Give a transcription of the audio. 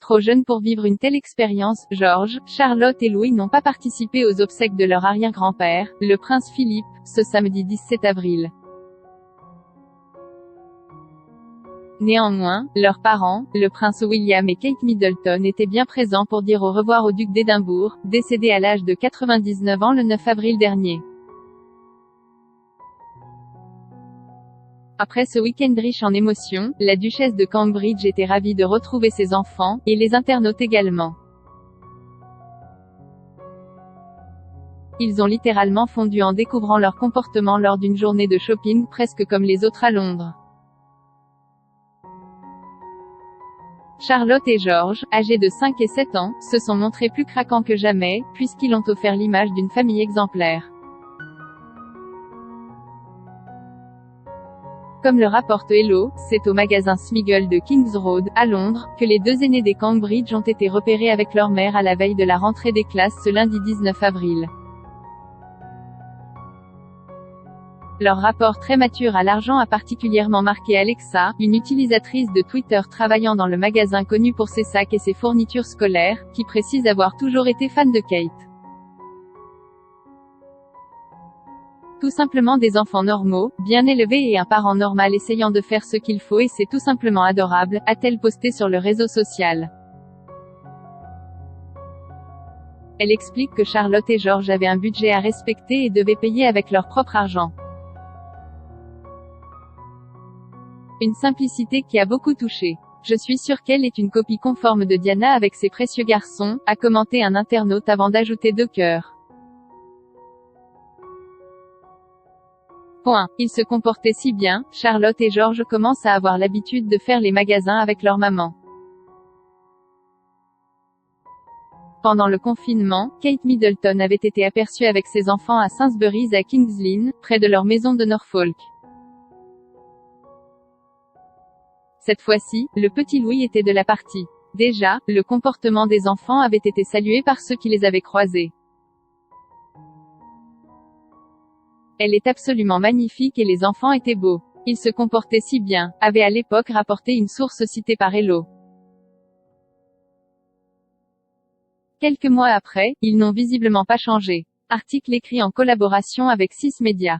Trop jeune pour vivre une telle expérience, George, Charlotte et Louis n'ont pas participé aux obsèques de leur arrière-grand-père, le prince Philippe, ce samedi 17 avril. Néanmoins, leurs parents, le prince William et Kate Middleton étaient bien présents pour dire au revoir au duc d'Édimbourg, décédé à l'âge de 99 ans le 9 avril dernier. Après ce week-end riche en émotions, la duchesse de Cambridge était ravie de retrouver ses enfants, et les internautes également. Ils ont littéralement fondu en découvrant leur comportement lors d'une journée de shopping presque comme les autres à Londres. Charlotte et George, âgés de 5 et 7 ans, se sont montrés plus craquants que jamais, puisqu'ils ont offert l'image d'une famille exemplaire. Comme le rapporte Hello, c'est au magasin Smiggle de Kings Road, à Londres, que les deux aînés des Cambridge ont été repérés avec leur mère à la veille de la rentrée des classes ce lundi 19 avril. Leur rapport très mature à l'argent a particulièrement marqué Alexa, une utilisatrice de Twitter travaillant dans le magasin connu pour ses sacs et ses fournitures scolaires, qui précise avoir toujours été fan de Kate. Tout simplement des enfants normaux, bien élevés et un parent normal essayant de faire ce qu'il faut et c'est tout simplement adorable, a-t-elle posté sur le réseau social. Elle explique que Charlotte et George avaient un budget à respecter et devaient payer avec leur propre argent. Une simplicité qui a beaucoup touché. Je suis sûre qu'elle est une copie conforme de Diana avec ses précieux garçons, a commenté un internaute avant d'ajouter 2 cœurs. Ils se comportaient si bien, Charlotte et George commencent à avoir l'habitude de faire les magasins avec leur maman. Pendant le confinement, Kate Middleton avait été aperçue avec ses enfants à Sainsbury's à Kings Lynn, près de leur maison de Norfolk. Cette fois-ci, le petit Louis était de la partie. Déjà, le comportement des enfants avait été salué par ceux qui les avaient croisés. Elle est absolument magnifique et les enfants étaient beaux. Ils se comportaient si bien, avait à l'époque rapporté une source citée par Hello. Quelques mois après, ils n'ont visiblement pas changé. Article écrit en collaboration avec 6 Médias.